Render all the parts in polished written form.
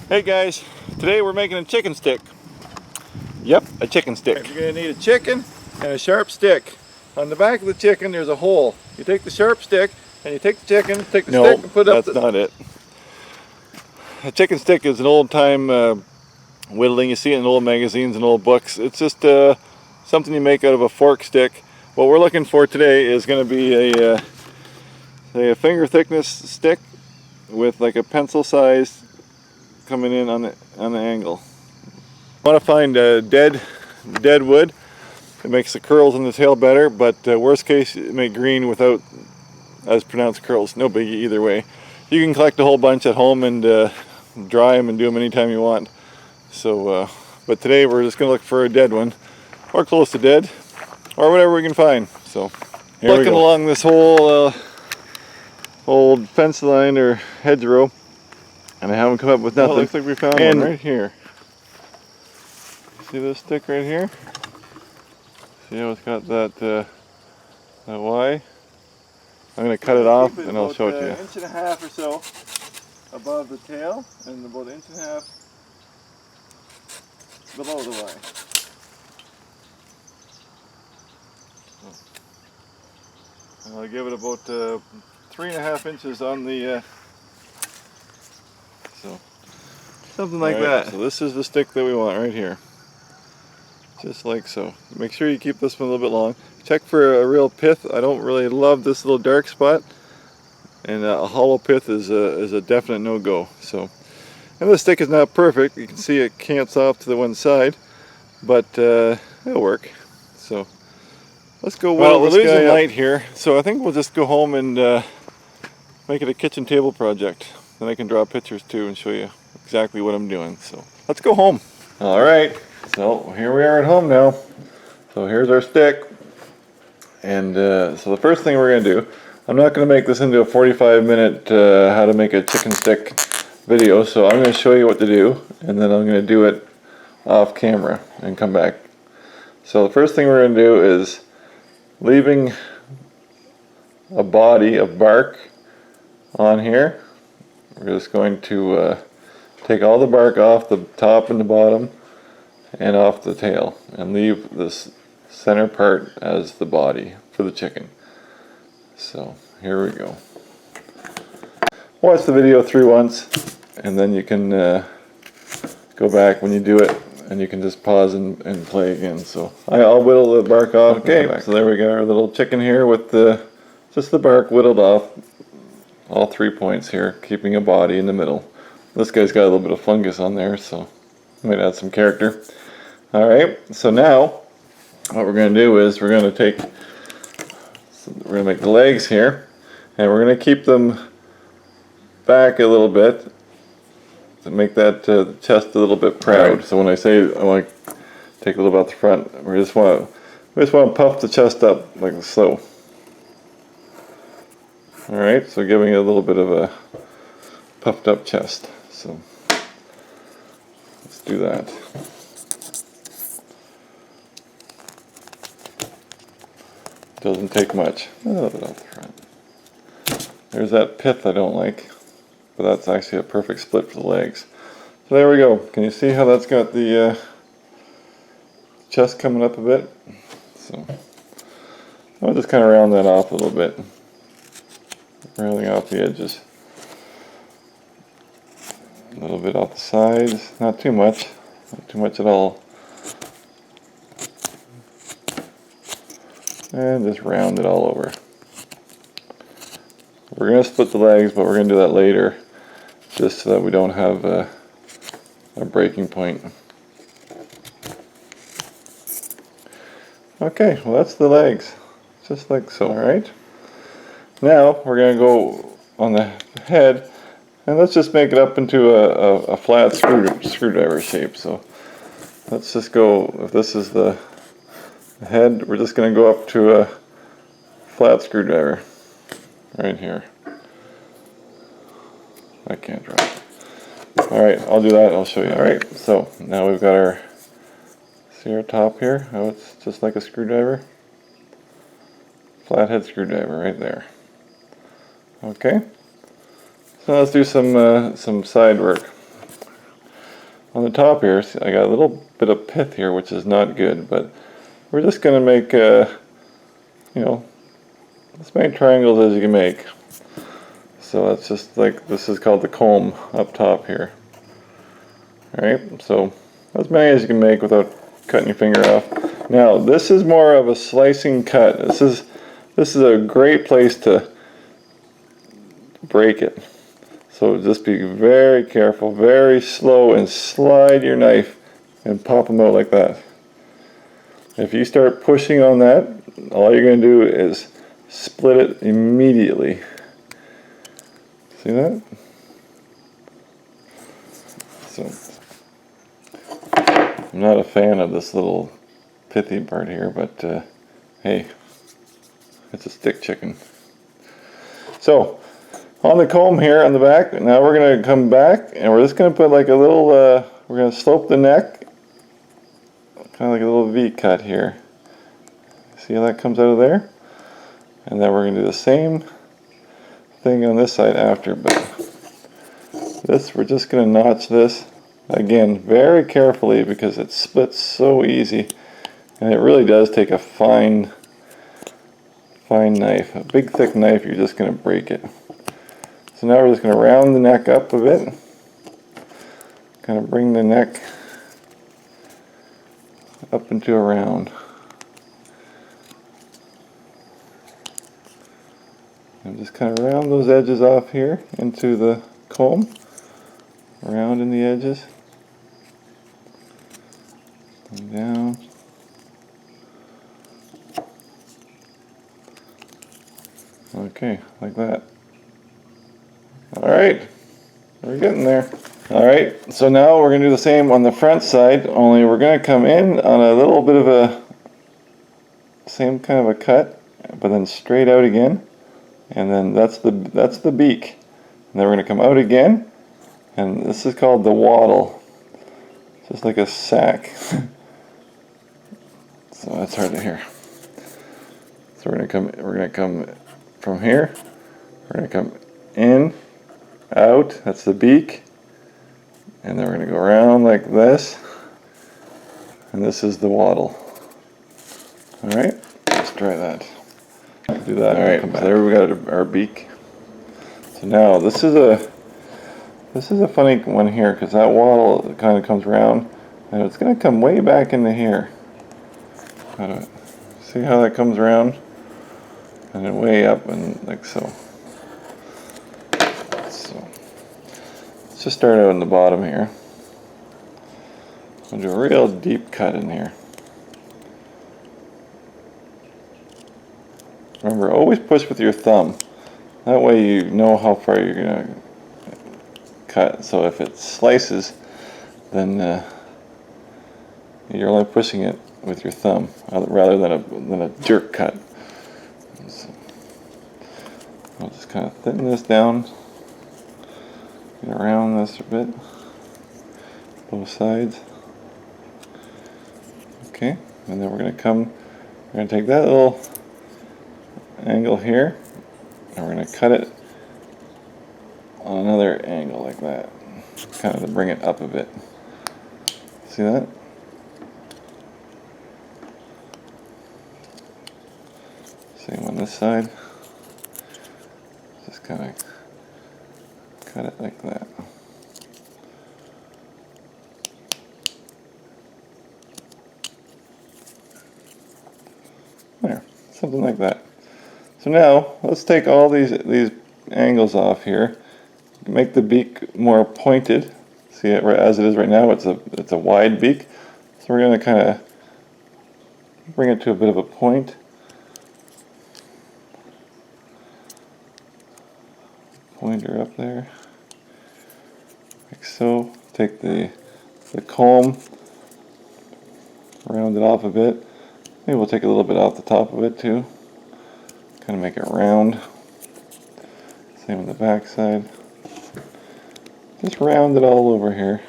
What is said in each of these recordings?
Hey guys, today we're making a chicken stick. Yep, a chicken stick. You're going to need a chicken and a sharp stick. On the back of the chicken there's a hole. You take the sharp stick and you take the chicken, take the stick and put it up. No, that's not it. A chicken stick is an old time whittling. You see it in old magazines and old books. It's just something you make out of a fork stick. What we're looking for today is going to be a finger thickness stick with like a pencil size coming in on the angle. I want to find dead wood. It makes the curls in the tail better, but worst case, it make green without as pronounced curls. No biggie either way. You can collect a whole bunch at home and dry them and do them anytime you want. So, but today we're just going to look for a dead one, or close to dead, or whatever we can find. So, here we go. Looking along this whole old fence line or hedgerow, and I haven't come up with nothing. Well, it looks like we found one right here. See this stick right here? See how it's got that Y? I'm going to cut it off and I'll show it to you. An inch and a half or so above the tail and about an inch and a half below the Y. And I'll give it about 3.5 inches on the so something like that. So this is the stick that we want right here. Just like so. Make sure you keep this one a little bit long. Check for a real pith. I don't really love this little dark spot, and a hollow pith is a definite no-go. So, and the stick is not perfect. You can see it cants off to the one side, but it'll work. So let's go. Well, we're losing light here, so I think we'll just go home and make it a kitchen table project. Then I can draw pictures too and show you exactly what I'm doing. So let's go home. All right. So here we are at home now. So here's our stick. And so the first thing we're going to do, I'm not going to make this into a 45-minute how to make a chicken stick video. So I'm going to show you what to do, and then I'm going to do it off camera and come back. So the first thing we're going to do is leaving a body of bark on here. We're just going to take all the bark off the top and the bottom and off the tail and leave this center part as the body for the chicken. So here we go. Watch the video through once and then you can go back when you do it, and you can just pause and play again. So I'll whittle the bark off. Okay, so there we go, our little chicken here with just the bark whittled off all 3 points here, keeping a body in the middle. This guy's got a little bit of fungus on there, so might add some character. Alright, so now what we're going to do is we're going to make the legs here, and we're going to keep them back a little bit to make that chest a little bit proud. Right. So when I say I want to take a little bit out the front, we just want to puff the chest up like so. Alright, so giving it a little bit of a puffed up chest. So let's do that. Doesn't take much. A little bit out the front. There's that pith I don't like, but that's actually a perfect split for the legs. So there we go. Can you see how that's got the chest coming up a bit? So I'll just kind of round that off a little bit. Rounding off the edges. A little bit off the sides. Not too much. Not too much at all. And just round it all over. We're going to split the legs, but we're going to do that later, just so that we don't have a breaking point. Okay, well that's the legs, just like so. Alright, now we're going to go on the head, and let's just make it up into a flat screwdriver shape. So let's just go, if this is the head, we're just going to go up to a flat screwdriver right here. I can't draw it. Alright, I'll do that, I'll show you. Alright, so now we've got our, see our top here, how it's just like a screwdriver? Flathead screwdriver right there. Okay, so let's do some side work. on the top here, see, I got a little bit of pith here, which is not good, but we're just going to make, you know, as many triangles as you can make. So that's just like, this is called the comb up top here. Alright, so as many as you can make without cutting your finger off. Now this is more of a slicing cut. This is a great place to break it. So just be very careful, very slow, and slide your knife and pop them out like that. If you start pushing on that, all you're going to do is split it immediately. See that? So I'm not a fan of this little pithy part here, but hey, it's a stick chicken. So on the comb here on the back, now we're going to come back and we're just going to put like a little, we're going to slope the neck, kind of like a little V cut here. See how that comes out of there? And then we're going to do the same thing on this side after, but this, we're just going to notch this again very carefully because it splits so easy, and it really does take a fine knife. A big thick knife, you're just going to break it. So now we're just going to round the neck up a bit, kind of bring the neck up into a round. And just kind of round those edges off here into the comb, around in the edges, and down. Okay, like that. Alright, we're getting there. Alright, so now we're going to do the same on the front side, only we're going to come in on a little bit of a same kind of a cut, but then straight out again. And then that's the beak. And then we're going to come out again, and this is called the wattle. It's just like a sack. So that's hard to hear. So we're going to come from here. We're going to come in, out. That's the beak. And then we're going to go around like this. And this is the wattle. All right, let's try that. Do that. All right, so there we got our beak. So now this is a funny one here because that wattle kind of comes around and it's going to come way back into here. See how that comes around and then way up and like so. So let's just start out in the bottom here. I'll do a real deep cut in here. Remember, always push with your thumb. That way you know how far you're going to cut. So if it slices, then you're only pushing it with your thumb rather than a jerk cut. So I'll just kind of thin this down, get around this a bit, both sides. Okay, and then we're going to take that little angle here, and we're going to cut it on another angle like that, kind of to bring it up a bit. See that? Same on this side. Just kind of cut it like that. There, something like that. So now let's take all these angles off here, make the beak more pointed. See it as it is right now. It's a wide beak. So we're going to kind of bring it to a bit of a point. Pointer up there, like so. Take the comb, round it off a bit. Maybe we'll take a little bit off the top of it too. Kind of make it round. Same on the back side. Just round it all over here.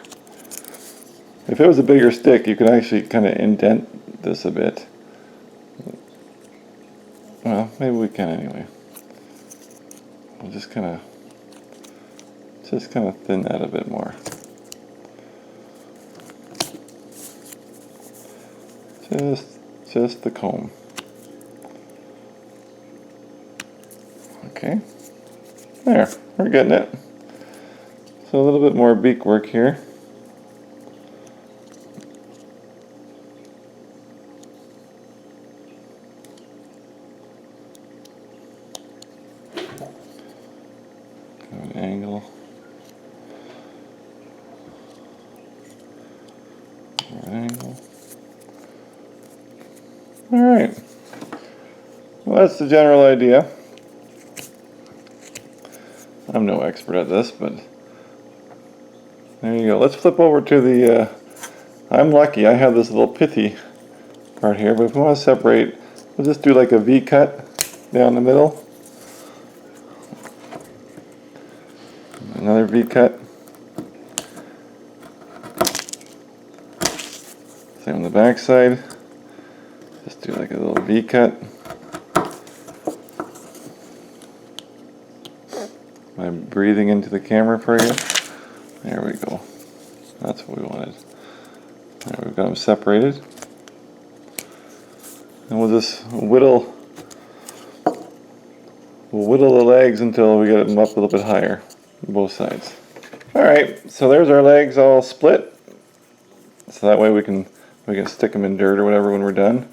If it was a bigger stick, you could actually kind of indent this a bit. Well, maybe we can anyway. We'll just kind of thin that a bit more. Just the comb. Okay. There, we're getting it. So a little bit more beak work here. Good angle. Good angle. Alright. Well, that's the general idea. I'm no expert at this, but there you go. Let's flip over to the, I'm lucky, I have this little pithy part here, but if we want to separate, we'll just do like a V cut down the middle. Another V cut. Same on the back side. Just do like a little V cut. I'm breathing into the camera for you. There we go. That's what we wanted. There, we've got them separated. And we'll just whittle the legs until we get them up a little bit higher on both sides. Alright, so there's our legs all split. So that way we can stick them in dirt or whatever when we're done.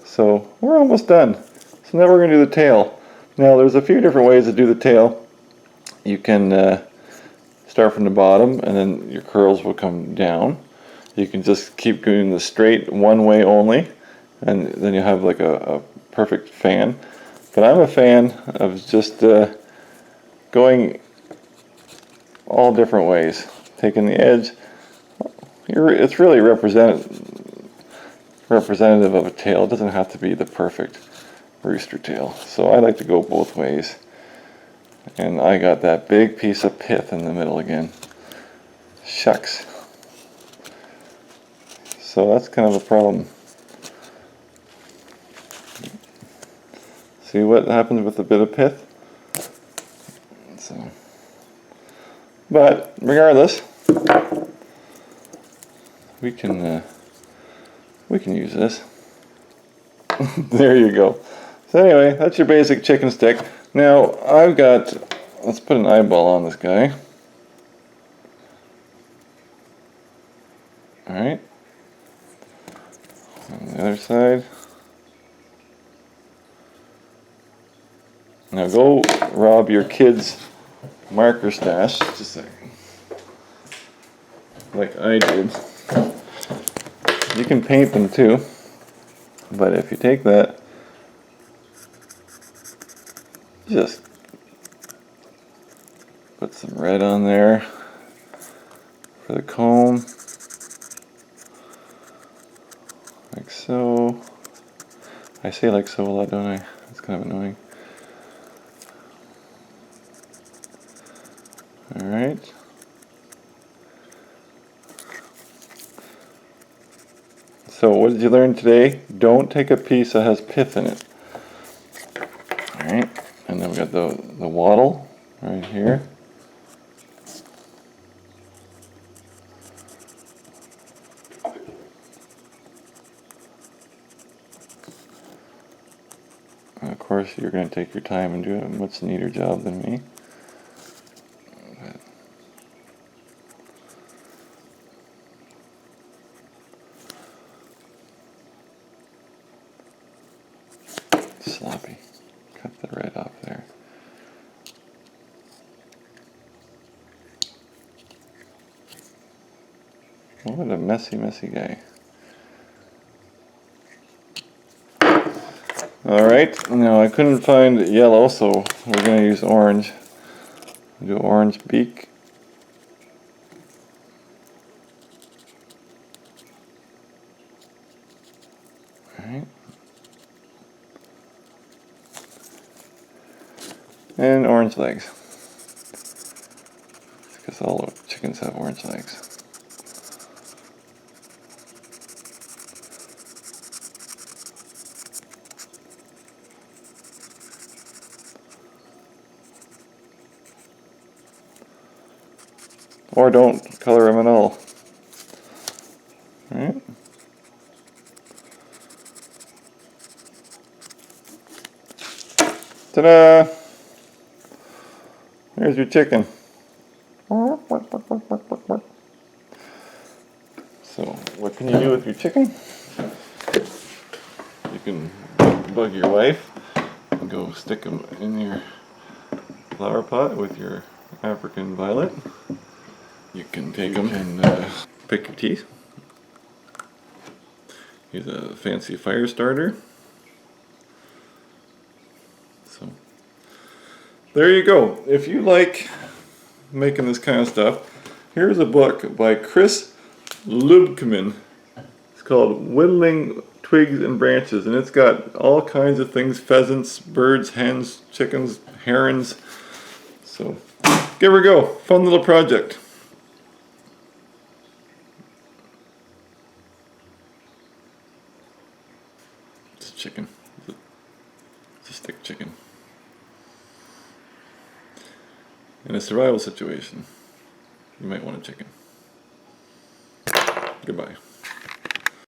So we're almost done. So now we're going to do the tail. Now there's a few different ways to do the tail. You can start from the bottom and then your curls will come down. You can just keep doing the straight one way only, and then you have like a perfect fan. But I'm a fan of just going all different ways. Taking the edge, it's really representative of a tail. It doesn't have to be the perfect rooster tail. So I like to go both ways. And I got that big piece of pith in the middle again. Shucks. So that's kind of a problem. See what happens with a bit of pith? So, but regardless, we can use this. There you go. So anyway, that's your basic chicken stick. Now I've got, let's put an eyeball on this guy. Alright. On the other side. Now go rob your kid's marker stash. Just a second. Like I did. You can paint them too. But if you take that, just put some red on there for the comb, like so. I say like so a lot, don't I? That's kind of annoying. Alright. So what did you learn today? Don't take a piece that has pith in it. Alright, and then we got the wattle right here. And of course you're going to take your time and do a much neater job than me. Sloppy. Cut the red off there. What a messy guy. Alright, now I couldn't find yellow, so we're going to use orange. Do orange beak. Alright. And orange legs. Because all chickens have orange legs. Or don't color them at all. Alright. Ta-da! There's your chicken. So, what can you do with your chicken? You can bug your wife and go stick them in your flower pot with your African violet. You can take them and pick your teeth. Here's a fancy fire starter. So, there you go. If you like making this kind of stuff, here's a book by Chris Lubkman. It's called Whittling Twigs and Branches, and it's got all kinds of things: pheasants, birds, hens, chickens, herons. So give her a go. Fun little project. It's a chicken. It's a stick chicken. In a survival situation, you might want a chicken. Goodbye.